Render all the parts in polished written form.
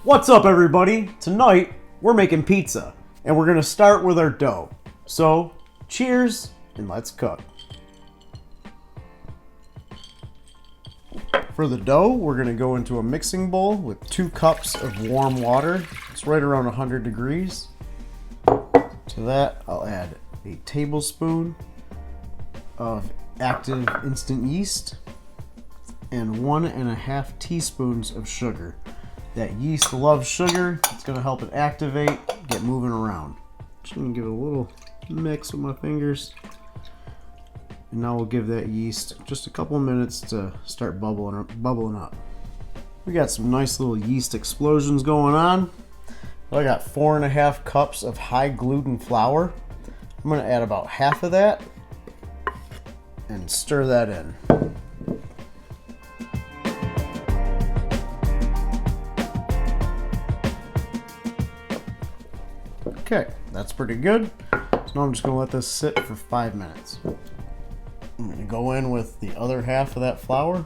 What's up, everybody? Tonight we're making pizza and we're gonna start with our dough. So cheers and let's cook. For the dough, we're gonna go into a mixing bowl with 2 cups of warm water. It's right around 100 degrees. To that, I'll add a tablespoon of active instant yeast and 1.5 teaspoons of sugar. That yeast loves sugar. It's gonna help it activate, get moving around. Just gonna give it a little mix with my fingers. And now we'll give that yeast just a couple minutes to start bubbling up. We got some nice little yeast explosions going on. I got 4.5 cups of high gluten flour. I'm gonna add about half of that and stir that in. Okay, that's pretty good. So now I'm just gonna let this sit for 5 minutes. I'm gonna go in with the other half of that flour.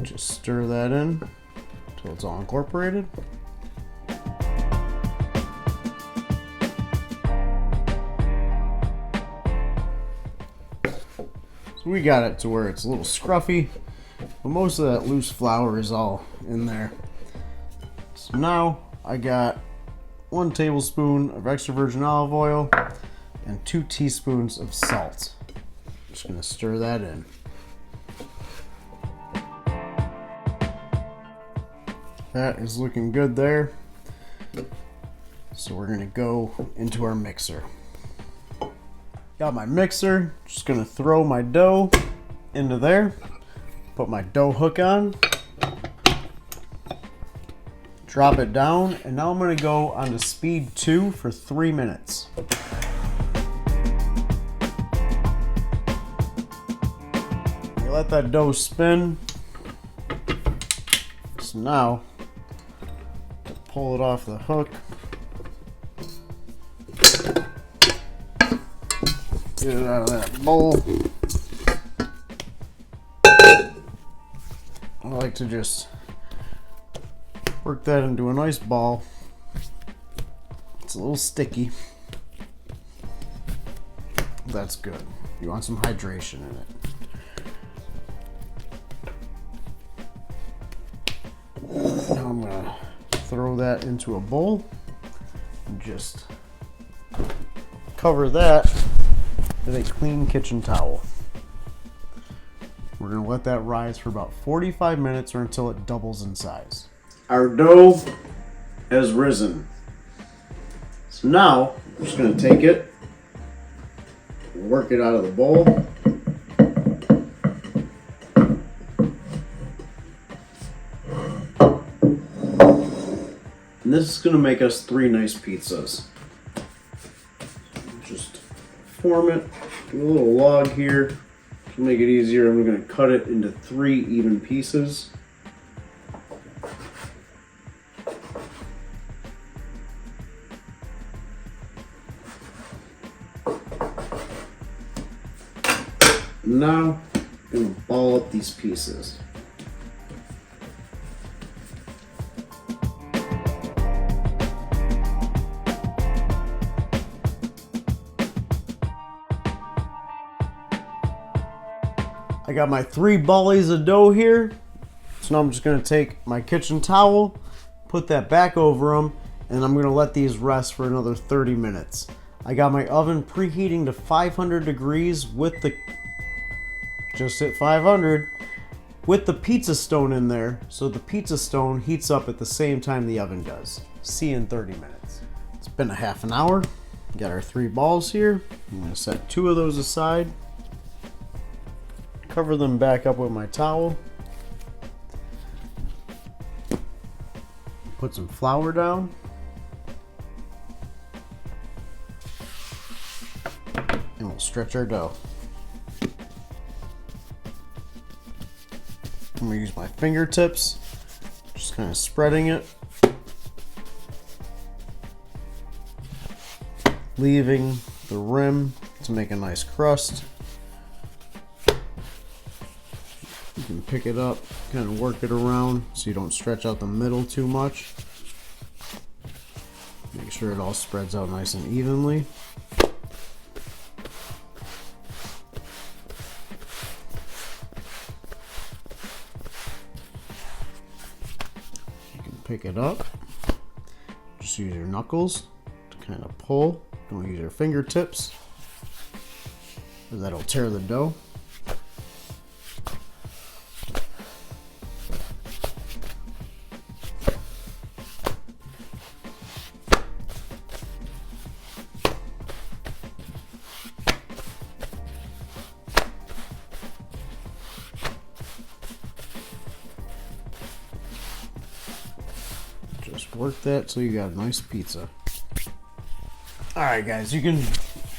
Just stir that in until it's all incorporated. So we got it to where it's a little scruffy, but most of that loose flour is all in there. So now I got 1 tablespoon of extra virgin olive oil and 2 teaspoons of salt. Just gonna stir that in. That is looking good there. So we're gonna go into our mixer. Got my mixer, just gonna throw my dough into there, put my dough hook on, drop it down, and now I'm gonna go on to speed 2 for 3 minutes. You let that dough spin. So now, pull it off the hook. Get it out of that bowl. I like to just work that into a nice ball. It's a little sticky. That's good. You want some hydration in it. Now I'm gonna throw that into a bowl and just cover that with a clean kitchen towel. We're gonna let that rise for about 45 minutes or until it doubles in size. Our dough has risen. So now I'm just going to take it, work it out of the bowl. And this is going to make us 3 nice pizzas. Just form it, do a little log here to make it easier. I'm going to cut it into 3 even pieces. Now, I'm going to ball up these pieces. I got my 3 ballies of dough here. So now I'm just going to take my kitchen towel, put that back over them, and I'm going to let these rest for another 30 minutes. I got my oven preheating to 500 degrees with the just hit 500 with the pizza stone in there, so the pizza stone heats up at the same time the oven does. See you in 30 minutes. It's been a half an hour. Got our 3 balls here. I'm going to set 2 of those aside. Cover them back up with my towel. Put some flour down. And we'll stretch our dough. I'm going to use my fingertips, just kind of spreading it, leaving the rim to make a nice crust. can pick it up, kind of work it around so you don't stretch out the middle too much. Make sure it all spreads out nice and evenly. You can pick it up. Just use your knuckles to kind of pull. Don't use your fingertips, or that'll tear the dough. Just work that so you got a nice pizza. Alright guys, you can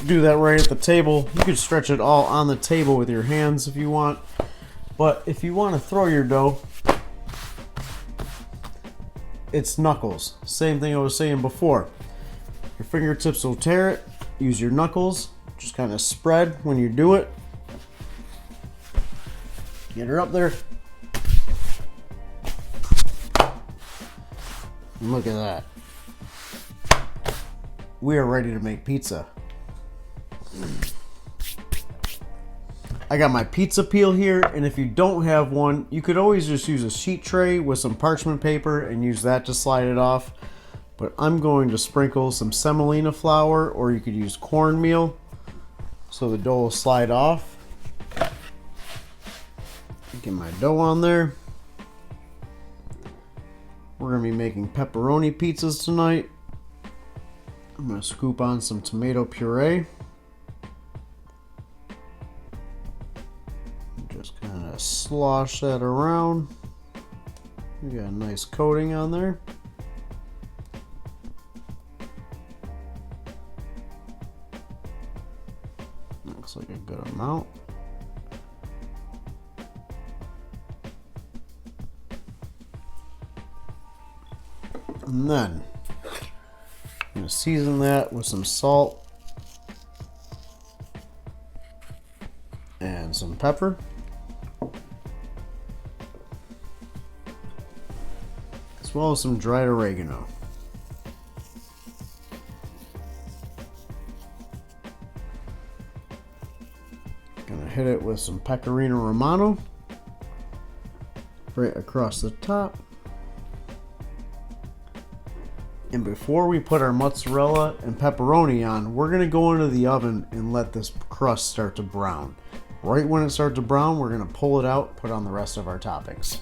do that right at the table. You can stretch it all on the table with your hands if you want. But if you want to throw your dough, it's knuckles. Same thing I was saying before. Your fingertips will tear it. Use your knuckles. Just kind of spread when you do it. Get her up there. And look at that. We are ready to make pizza. I got my pizza peel here, and if you don't have one, you could always just use a sheet tray with some parchment paper and use that to slide it off. But I'm going to sprinkle some semolina flour, or you could use cornmeal so the dough will slide off. Get my dough on there. We're going to be making pepperoni pizzas tonight. I'm going to scoop on some tomato puree. Just kind of slosh that around. We got a nice coating on there. Looks like a good amount. And then I'm going to season that with some salt and some pepper. As well as some dried oregano. Gonna hit it with some pecorino romano right across the top. And before we put our mozzarella and pepperoni on, we're gonna go into the oven and let this crust start to brown. Right when it starts to brown, we're gonna pull it out, put on the rest of our toppings.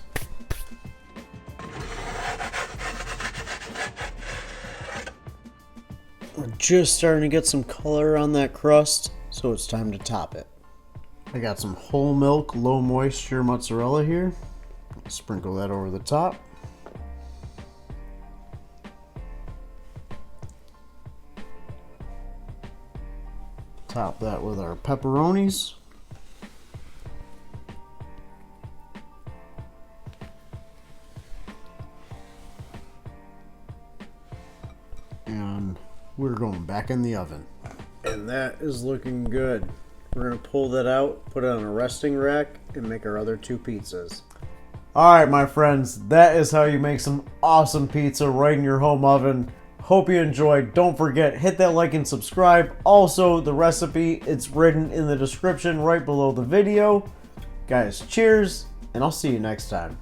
We're just starting to get some color on that crust, so it's time to top it. I got some whole milk, low moisture mozzarella here. Sprinkle that over the top. Top that with our pepperonis. And we're going back in the oven. And that is looking good. We're going to pull that out, put it on a resting rack, and make our other two pizzas. Alright my friends, that is how you make some awesome pizza right in your home oven. Hope you enjoyed. Don't forget, hit that like and subscribe. Also, the recipe, it's written in the description right below the video. Guys, cheers, and I'll see you next time.